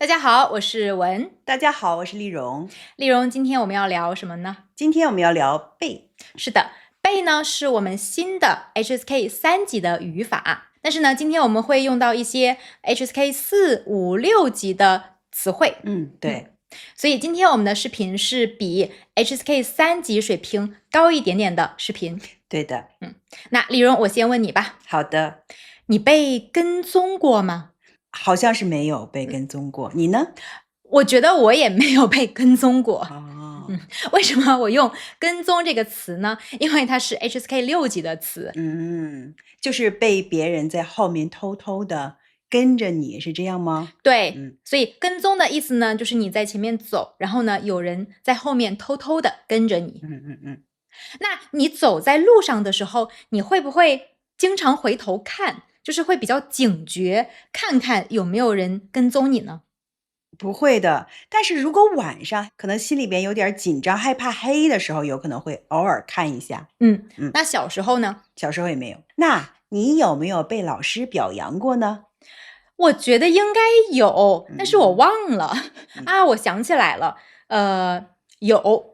大家好，我是文。大家好，我是丽蓉。丽蓉，今天我们要聊什么呢？今天我们要聊背。是的，背呢是我们新的 HSK 3级的语法，但是呢，今天我们会用到一些 HSK 4、5、6级的词汇。对。所以今天我们的视频是比 HSK 3级水平高一点点的视频。对的。那丽蓉，我先问你吧。好的。你被跟踪过吗？好像是没有被跟踪过，你呢？我觉得我也没有被跟踪过。为什么我用跟踪这个词呢？因为它是 HSK 6级的词。就是被别人在后面偷偷的跟着你，是这样吗？对，所以跟踪的意思呢，就是你在前面走，然后呢，有人在后面偷偷的跟着你。那你走在路上的时候，你会不会经常回头看，就是会比较警觉，看看有没有人跟踪你呢？不会的，但是如果晚上可能心里边有点紧张、害怕黑的时候，有可能会偶尔看一下。那小时候呢？小时候也没有。那你有没有被老师表扬过呢？我觉得应该有，但是我忘了。我想起来了，有。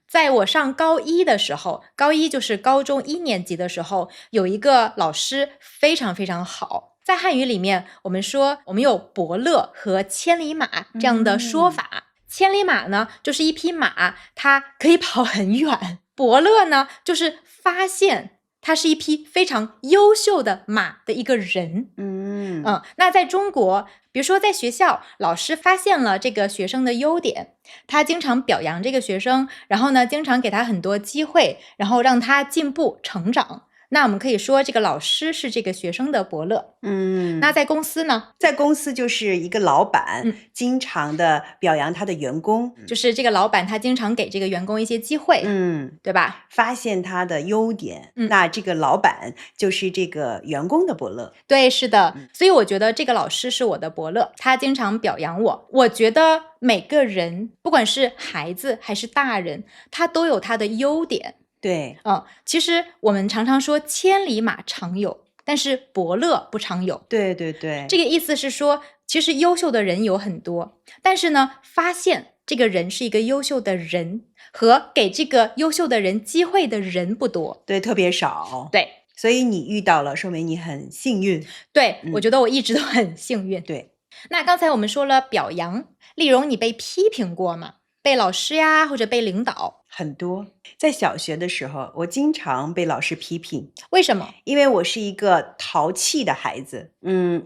在我上高一的时候，高一就是高中1年级的时候，有一个老师非常非常好。在汉语里面，我们说我们有伯乐和千里马这样的说法。千里马呢，就是一匹马，它可以跑很远。伯乐呢，就是发现他是一匹非常优秀的马的一个人。那在中国，比如说在学校，老师发现了这个学生的优点，他经常表扬这个学生，然后呢，经常给他很多机会，然后让他进步成长。那我们可以说这个老师是这个学生的伯乐。那在公司呢？在公司就是一个老板，经常的表扬他的员工，就是这个老板他经常给这个员工一些机会，对吧？发现他的优点，那这个老板就是这个员工的伯乐。对，是的。所以我觉得这个老师是我的伯乐，他经常表扬我。我觉得每个人，不管是孩子还是大人，他都有他的优点。对。其实我们常常说千里马常有，但是伯乐不常有。对对对。这个意思是说，其实优秀的人有很多，但是呢，发现这个人是一个优秀的人和给这个优秀的人机会的人不多。对，特别少。对。所以你遇到了，说明你很幸运。对，我觉得我一直都很幸运。对。那刚才我们说了表扬，丽蓉，你被批评过吗？被老师呀，或者被领导？很多。在小学的时候，我经常被老师批评。为什么？因为我是一个淘气的孩子。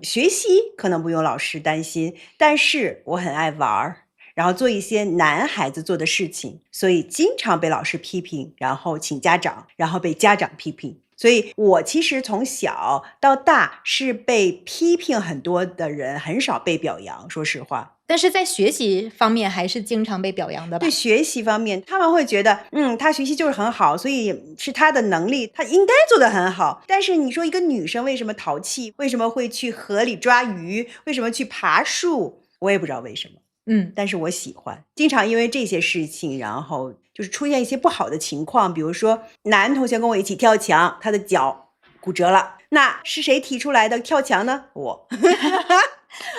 学习可能不用老师担心，但是我很爱玩儿，然后做一些男孩子做的事情，所以经常被老师批评，然后请家长，然后被家长批评。所以我其实从小到大是被批评很多的人，很少被表扬，说实话。但是在学习方面还是经常被表扬的吧？对学习方面，他们会觉得，他学习就是很好，所以是他的能力，他应该做得很好。但是你说一个女生为什么淘气，为什么会去河里抓鱼，为什么去爬树，我也不知道为什么。但是我喜欢，经常因为这些事情，然后就是出现一些不好的情况，比如说男同学跟我一起跳墙，他的脚骨折了，那是谁提出来的跳墙呢？我。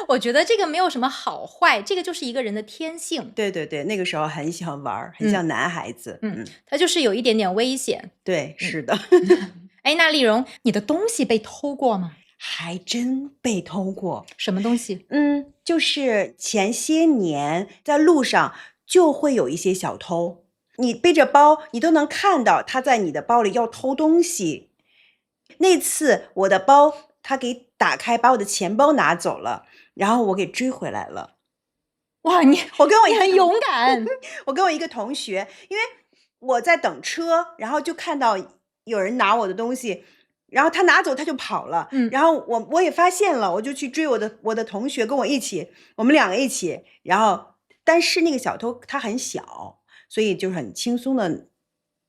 我觉得这个没有什么好坏，这个就是一个人的天性。对对对，那个时候很喜欢玩，很像男孩子。他就是有一点点危险。对，是的。那丽蓉，你的东西被偷过吗？还真被偷过。什么东西？就是前些年在路上就会有一些小偷，你背着包，你都能看到他在你的包里要偷东西。那次我的包他给打开，把我的钱包拿走了，然后我给追回来了。哇，你很勇敢。我跟我一个同学，因为我在等车，然后就看到有人拿我的东西，然后他拿走他就跑了。然后我也发现了，我就去追我的同学，跟我一起，我们两个一起。然后但是那个小偷他很小，所以就很轻松的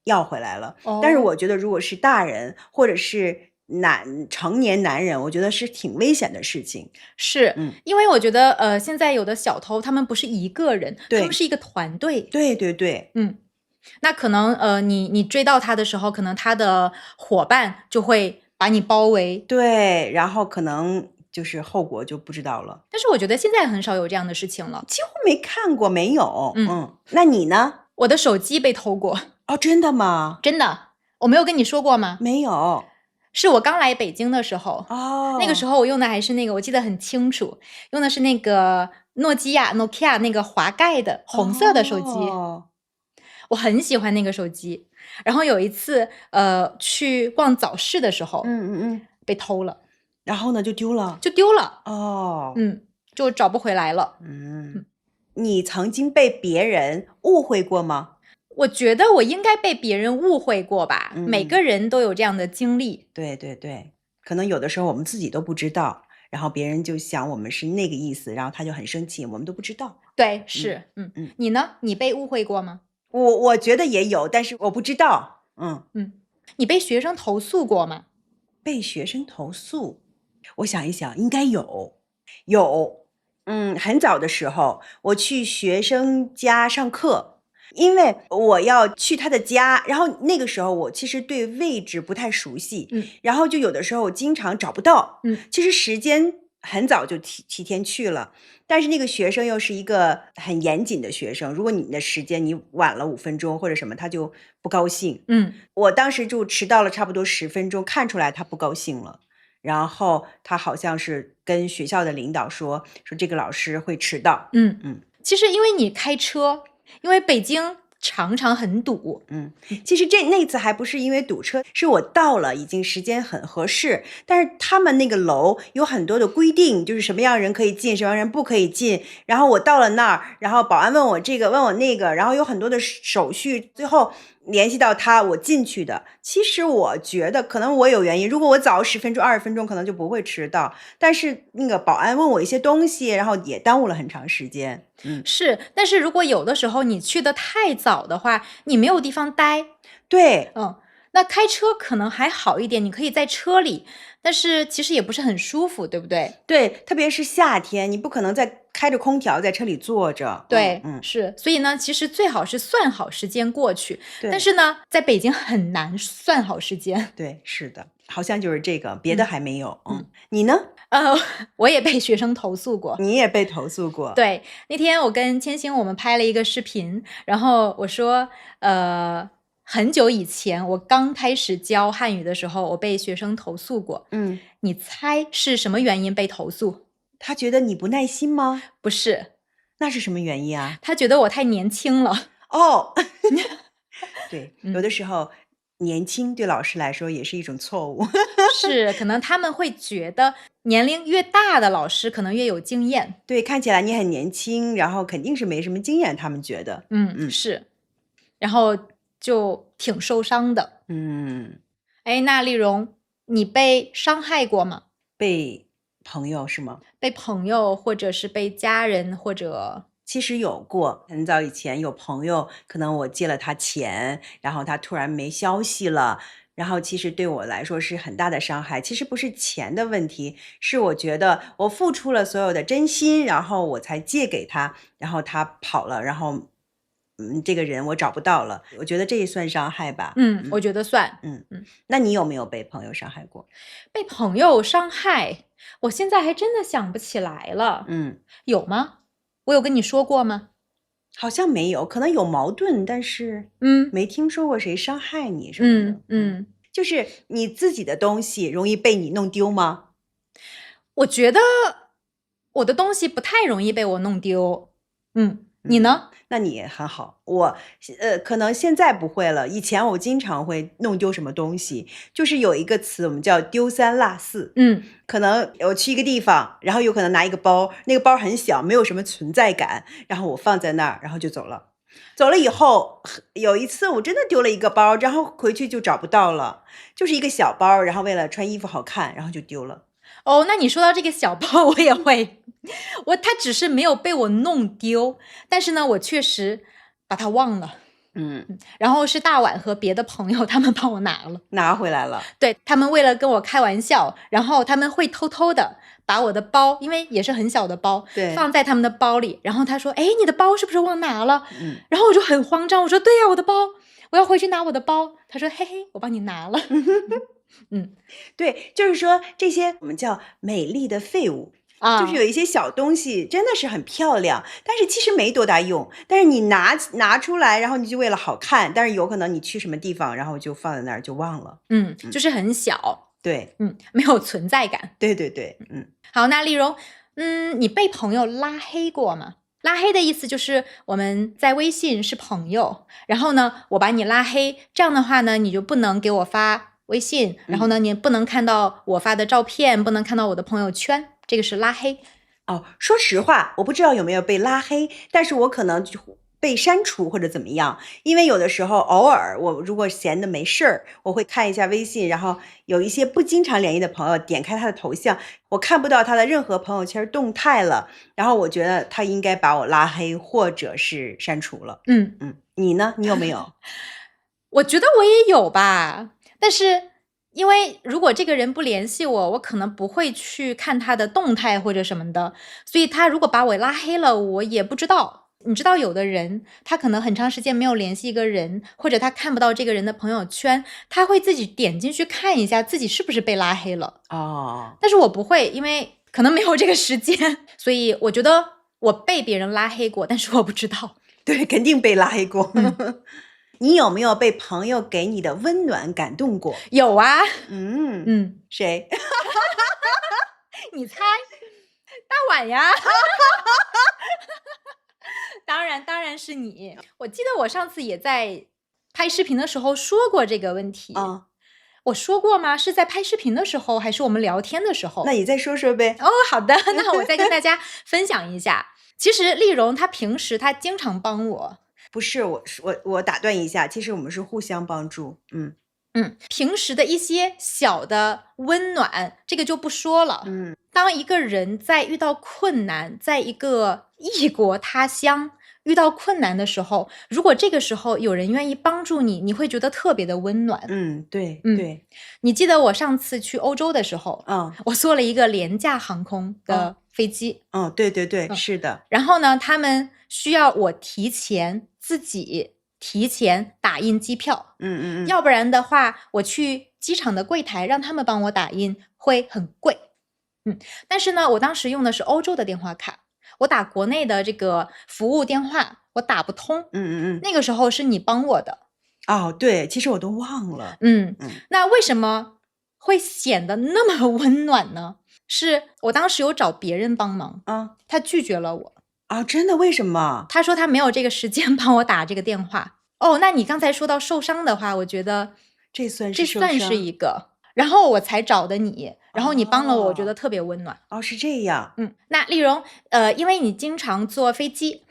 要回来了。但是我觉得如果是大人或者是成年男人，我觉得是挺危险的事情。是，因为我觉得现在有的小偷他们不是一个人，他们是一个团队。对对对。那可能你追到他的时候，可能他的伙伴就会把你包围。对，然后可能就是后果就不知道了。但是我觉得现在很少有这样的事情了，几乎没看过，没有。那你呢？我的手机被偷过。哦，真的吗？真的，我没有跟你说过吗？没有。是我刚来北京的时候，那个时候我用的还是那个，我记得很清楚，用的是那个诺基亚 Nokia 那个滑盖的红色的手机。我很喜欢那个手机。然后有一次去逛早市的时候，被偷了。然后呢，就丢了。就找不回来了。你曾经被别人误会过吗？我觉得我应该被别人误会过吧。每个人都有这样的经历。对对对，可能有的时候我们自己都不知道，然后别人就想我们是那个意思，然后他就很生气，我们都不知道。对，是。你呢？你被误会过吗？我觉得也有，但是我不知道。你被学生投诉过吗？被学生投诉，我想一想，应该有。很早的时候，我去学生家上课，因为我要去他的家，然后那个时候我其实对位置不太熟悉，然后就有的时候我经常找不到。其实时间很早就提前去了，但是那个学生又是一个很严谨的学生，如果你的时间你晚了5分钟或者什么，他就不高兴。我当时就迟到了差不多10分钟，看出来他不高兴了。然后他好像是跟学校的领导说这个老师会迟到。其实因为你开车，因为北京常常很堵。其实那次还不是因为堵车，是我到了已经时间很合适，但是他们那个楼有很多的规定，就是什么样人可以进，什么样人不可以进。然后我到了那儿，然后保安问我这个问我那个，然后有很多的手续，最后联系到他，我进去的。其实我觉得可能我有原因，如果我早10分钟20分钟可能就不会迟到，但是那个保安问我一些东西，然后也耽误了很长时间。是，但是如果有的时候你去的太早的话，你没有地方待。对。那开车可能还好一点，你可以在车里，但是其实也不是很舒服，对不对？对，特别是夏天，你不可能再开着空调在车里坐着。对，是。所以呢，其实最好是算好时间过去。但是呢，在北京很难算好时间。对，是的，好像就是这个，别的还没有。你呢？我也被学生投诉过。你也被投诉过？对，那天我跟千星我们拍了一个视频，然后我说很久以前我刚开始教汉语的时候，我被学生投诉过。你猜是什么原因被投诉？他觉得你不耐心吗？不是。那是什么原因啊？他觉得我太年轻了。对，有的时候年轻对老师来说也是一种错误。是，可能他们会觉得年龄越大的老师可能越有经验。对，看起来你很年轻，然后肯定是没什么经验，他们觉得。是。然后就挺受伤的。那丽蓉，你被伤害过吗？被朋友是吗？被朋友，或者是被家人，或者……其实有过，很早以前有朋友，可能我借了他钱，然后他突然没消息了，然后其实对我来说是很大的伤害。其实不是钱的问题，是我觉得我付出了所有的真心，然后我才借给他，然后他跑了，然后这个人我找不到了。我觉得这也算伤害吧。我觉得算。那你有没有被朋友伤害过？被朋友伤害，我现在还真的想不起来了。有吗？我有跟你说过吗？好像没有，可能有矛盾，但是没听说过谁伤害你什么的。就是你自己的东西容易被你弄丢吗？我觉得我的东西不太容易被我弄丢。你呢？那你也很好。我可能现在不会了，以前我经常会弄丢什么东西，就是有一个词我们叫丢三落四。可能我去一个地方，然后有可能拿一个包，那个包很小，没有什么存在感，然后我放在那儿，然后就走了。走了以后，有一次我真的丢了一个包，然后回去就找不到了，就是一个小包，然后为了穿衣服好看，然后就丢了。那你说到这个小包，我也会。它只是没有被我弄丢，但是呢，我确实把它忘了。然后是大碗和别的朋友他们帮我拿回来了。对，他们为了跟我开玩笑，然后他们会偷偷的把我的包，因为也是很小的包，放在他们的包里。然后他说：“哎，你的包是不是忘拿了？”然后我就很慌张，我说：“对呀，我的包，我要回去拿我的包。”他说：“嘿嘿，我帮你拿了。”对，就是说这些我们叫美丽的废物。就是有一些小东西真的是很漂亮，但是其实没多大用。但是你拿出来，然后你就为了好看，但是有可能你去什么地方，然后就放在那儿就忘了。就是很小。对，没有存在感。对对对，好，那丽蓉，你被朋友拉黑过吗？拉黑的意思就是我们在微信是朋友，然后呢，我把你拉黑，这样的话呢，你就不能给我发微信，然后呢，你不能看到我发的照片，不能看到我的朋友圈，这个是拉黑。说实话，我不知道有没有被拉黑，但是我可能就被删除或者怎么样，因为有的时候偶尔我如果闲的没事儿，我会看一下微信，然后有一些不经常联系的朋友，点开他的头像，我看不到他的任何朋友圈动态了，然后我觉得他应该把我拉黑或者是删除了。你呢？你有没有？我觉得我也有吧，但是因为如果这个人不联系我，我可能不会去看他的动态或者什么的，所以他如果把我拉黑了，我也不知道。你知道有的人他可能很长时间没有联系一个人，或者他看不到这个人的朋友圈，他会自己点进去看一下自己是不是被拉黑了。但是我不会，因为可能没有这个时间，所以我觉得我被别人拉黑过，但是我不知道。对，肯定被拉黑过。你有没有被朋友给你的温暖感动过？有啊。谁？你猜？大碗呀。当然是你。我记得我上次也在拍视频的时候说过这个问题。我说过吗？是在拍视频的时候，还是我们聊天的时候？那你再说说呗。好的，那我再跟大家分享一下。其实丽蓉她平时她经常帮我。不是，我打断一下，其实我们是互相帮助。平时的一些小的温暖，这个就不说了。当一个人在遇到困难，在一个异国他乡遇到困难的时候，如果这个时候有人愿意帮助你，你会觉得特别的温暖。对对。你记得我上次去欧洲的时候，我坐了一个廉价航空的飞机。对对对，是的。然后呢，他们需要我自己提前打印机票。要不然的话，我去机场的柜台让他们帮我打印会很贵。但是呢，我当时用的是欧洲的电话卡，我打国内的这个服务电话我打不通。那个时候是你帮我的。对，其实我都忘了。那为什么会显得那么温暖呢？是我当时有找别人帮忙，他拒绝了我。真的？为什么？他说他没有这个时间帮我打这个电话。那你刚才说到受伤的话，我觉得这算是一个，然后我才找的你，然后你帮了我，我觉得特别温暖。是这样。那丽蓉，因为你经常坐飞机，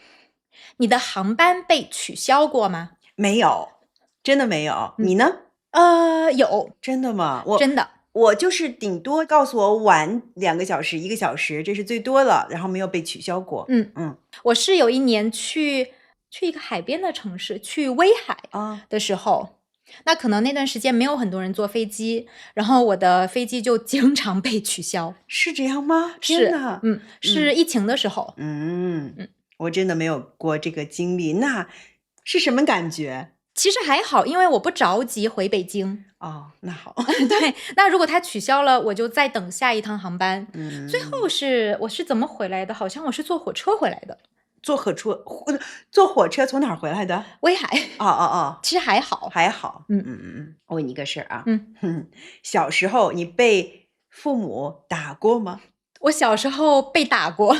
你的航班被取消过吗？没有，真的没有。你呢？有。真的吗？真的。我就是顶多告诉我晚2个小时、1个小时，这是最多了，然后没有被取消过。我是有一年去一个海边的城市，去威海的时候，那可能那段时间没有很多人坐飞机，然后我的飞机就经常被取消。是这样吗？天哪！是疫情的时候。我真的没有过这个经历，那是什么感觉？其实还好，因为我不着急回北京。那好。对，那如果他取消了，我就再等下一趟航班。最后我是怎么回来的？好像我是坐火车回来的。坐火车从哪儿回来的？威海。其实还好。我问你个事儿啊。小时候你被父母打过吗？我小时候被打过。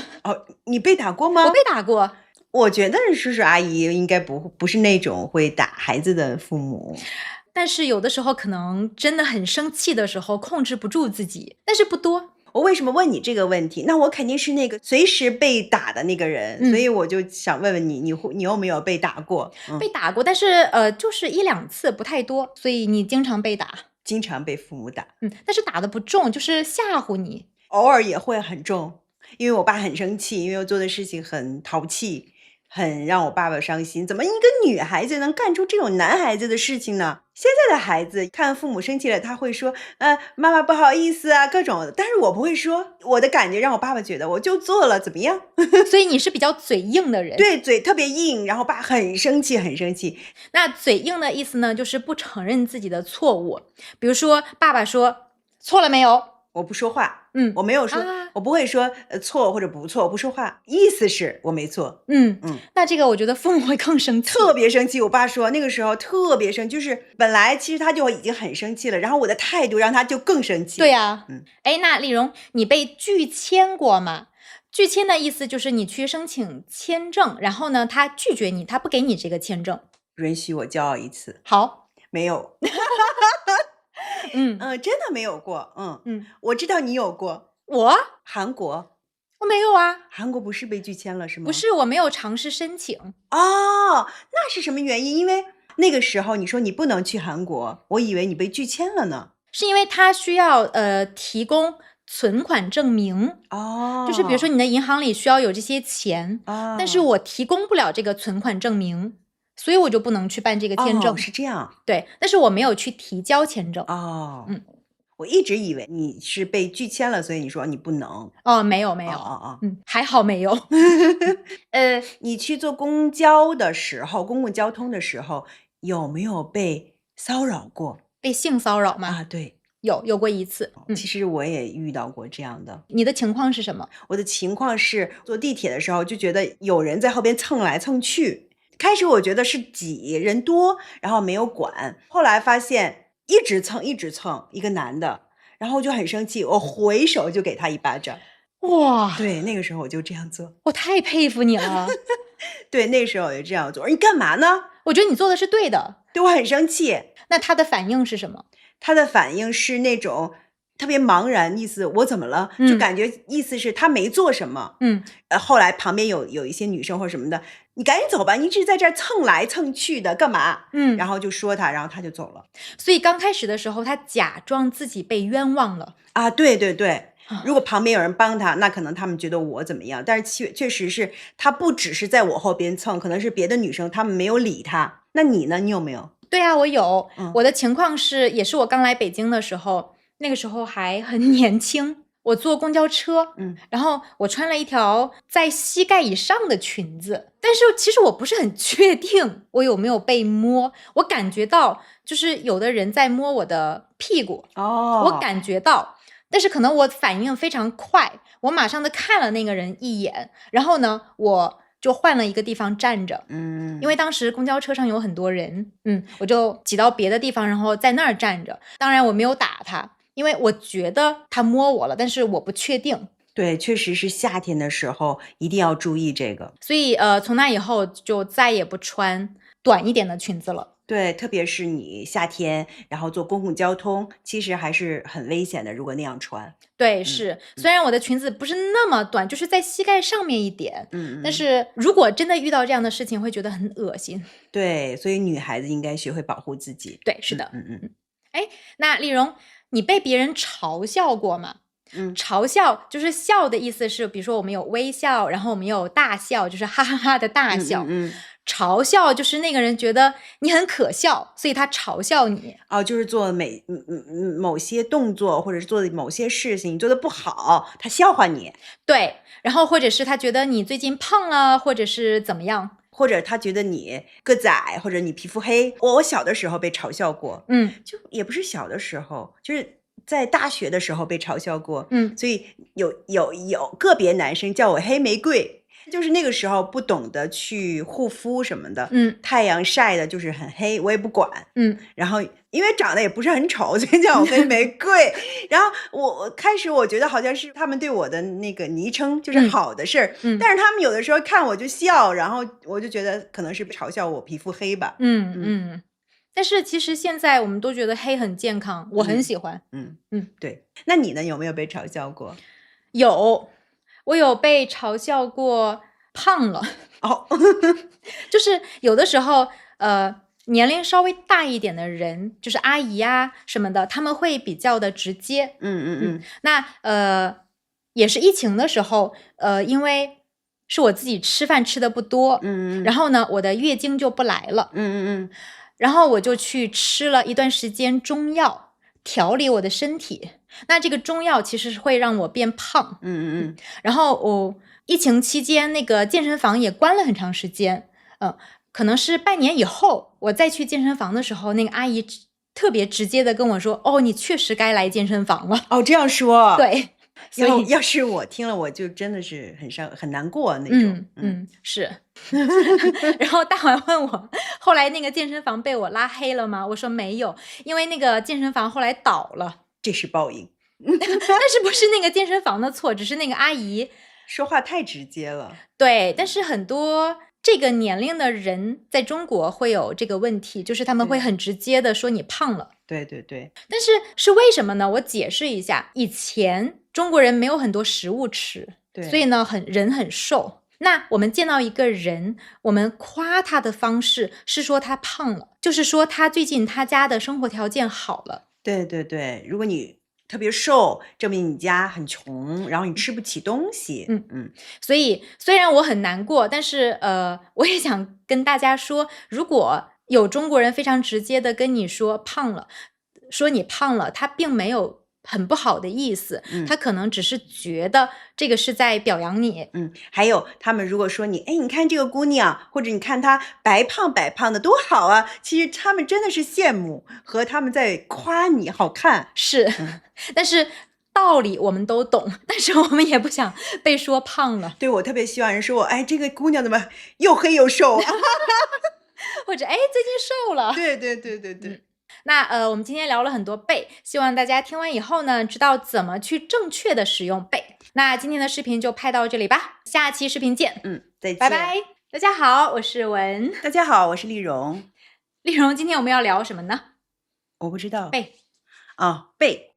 你被打过吗？我被打过。我觉得叔叔阿姨应该不是那种会打孩子的父母，但是有的时候可能真的很生气的时候控制不住自己，但是不多。我为什么问你这个问题？那我肯定是那个随时被打的那个人，所以我就想问问你，你有没有被打过？被打过，但是就是1、2次，不太多。所以你经常被打？经常被父母打。但是打的不重，就是吓唬你。偶尔也会很重，因为我爸很生气，因为我做的事情很淘气，很让我爸爸伤心，怎么一个女孩子能干出这种男孩子的事情呢？现在的孩子看父母生气了，他会说，妈妈不好意思啊，各种的。但是我不会说，我的感觉让我爸爸觉得我就做了，怎么样？所以你是比较嘴硬的人。对，嘴特别硬，然后爸很生气，很生气。那嘴硬的意思呢，就是不承认自己的错误。比如说，爸爸说错了没有？我不说话，我没有说，我不会说错或者不错，我不说话，意思是我没错。那这个我觉得父母会更生气，特别生气。我爸说那个时候特别生气，就是本来其实他就已经很生气了，然后我的态度让他就更生气。对呀，那丽蓉，你被拒签过吗？拒签的意思就是你去申请签证，然后呢，他拒绝你，他不给你这个签证。允许我骄傲一次。好，没有。真的没有过。我知道你有过。我韩国我没有啊。韩国不是被拒签了是吗？不是，我没有尝试申请。哦，那是什么原因？因为那个时候你说你不能去韩国，我以为你被拒签了呢。是因为他需要提供存款证明。就是比如说你的银行里需要有这些钱，但是我提供不了这个存款证明，所以我就不能去办这个签证。是这样。对，但是我没有去提交签证。我一直以为你是被拒签了，所以你说你不能。没有。还好没有。你去坐公交的时候，公共交通的时候，有没有被骚扰过？被性骚扰吗？对。有过一次。其实我也遇到过这样的。你的情况是什么？我的情况是坐地铁的时候就觉得有人在后边蹭来蹭去，开始我觉得是挤人多，然后没有管，后来发现一直蹭一个男的，然后我就很生气，我回手就给他一巴掌。哇，对，那个时候我就这样做。我太佩服你了。对，那时候我就这样做。你干嘛呢？我觉得你做的是对的。对，我很生气。那他的反应是什么？他的反应是那种特别茫然，意思我怎么了？就感觉意思是他没做什么。后来旁边有一些女生或什么的，你赶紧走吧，你一直在这儿蹭来蹭去的干嘛？然后就说他，然后他就走了。所以刚开始的时候他假装自己被冤枉了。对对对。如果旁边有人帮他，那可能他们觉得我怎么样，但是确实是他不只是在我后边蹭，可能是别的女生他们没有理他。那你呢？你有没有？对啊，我有。我的情况是，也是我刚来北京的时候，那个时候还很年轻，我坐公交车，然后我穿了一条在膝盖以上的裙子，但是其实我不是很确定我有没有被摸，我感觉到就是有的人在摸我的屁股。我感觉到，但是可能我反应非常快，我马上的看了那个人一眼，然后呢，我就换了一个地方站着。因为当时公交车上有很多人，我就挤到别的地方，然后在那儿站着。当然我没有打他，因为我觉得他摸我了，但是我不确定。对，确实是夏天的时候一定要注意这个。所以从那以后就再也不穿短一点的裙子了。对，特别是你夏天，然后坐公共交通，其实还是很危险的，如果那样穿。对，是。虽然我的裙子不是那么短，就是在膝盖上面一点，但是如果真的遇到这样的事情，会觉得很恶心。对，所以女孩子应该学会保护自己。对，是的。那丽蓉，你被别人嘲笑过吗？嘲笑就是笑的意思是，比如说我们有微笑，然后我们有大笑，就是哈哈哈的大笑。嘲笑就是那个人觉得你很可笑，所以他嘲笑你。就是做某些动作，或者是做的某些事情你做的不好，他笑话你。对，然后或者是他觉得你最近胖了，或者是怎么样，或者他觉得你个子矮，或者你皮肤黑。我小的时候被嘲笑过。就也不是小的时候，就是在大学的时候被嘲笑过。所以有个别男生叫我黑玫瑰。就是那个时候不懂得去护肤什么的，太阳晒的就是很黑，我也不管，然后因为长得也不是很丑，所以叫我黑玫瑰。然后我开始我觉得好像是他们对我的那个昵称就是好的事儿，但是他们有的时候看我就笑，然后我就觉得可能是嘲笑我皮肤黑吧。但是其实现在我们都觉得黑很健康，我很喜欢。对。那你呢？有没有被嘲笑过？有。我有被嘲笑过胖了。就是有的时候年龄稍微大一点的人，就是阿姨啊什么的，他们会比较的直接。那也是疫情的时候，因为是我自己吃饭吃的不多，然后呢，我的月经就不来了，然后我就去吃了一段时间中药，调理我的身体。那这个中药其实是会让我变胖，然后我疫情期间那个健身房也关了很长时间，可能是半年以后，我再去健身房的时候，那个阿姨特别直接的跟我说：“哦，你确实该来健身房了。”哦，这样说，对。所以要是我听了，我就真的是很难过那种。是。然后大环问我，后来那个健身房被我拉黑了吗？我说没有，因为那个健身房后来倒了。这是报应。但是不是那个健身房的错，只是那个阿姨说话太直接了。对，但是很多这个年龄的人在中国会有这个问题，就是他们会很直接的说你胖了。对对对。但是为什么呢？我解释一下，以前中国人没有很多食物吃，所以呢人很瘦。那我们见到一个人，我们夸他的方式是说他胖了，就是说他最近他家的生活条件好了。对对对，如果你特别瘦，证明你家很穷，然后你吃不起东西。所以虽然我很难过，但是我也想跟大家说，如果有中国人非常直接的跟你说胖了，说你胖了，他并没有很不好的意思，他可能只是觉得这个是在表扬你。还有他们如果说你，哎，你看这个姑娘，或者你看她白胖白胖的多好啊，其实他们真的是羡慕和他们在夸你好看。是，但是道理我们都懂，但是我们也不想被说胖了。对，我特别希望人说我，哎，这个姑娘怎么又黑又瘦或者哎，最近瘦了。对对对对对。那我们今天聊了很多背，希望大家听完以后呢，知道怎么去正确的使用背。那今天的视频就拍到这里吧，下期视频见。再见，拜拜。大家好，我是文。大家好，我是丽蓉。丽蓉，今天我们要聊什么呢？我不知道。背。背。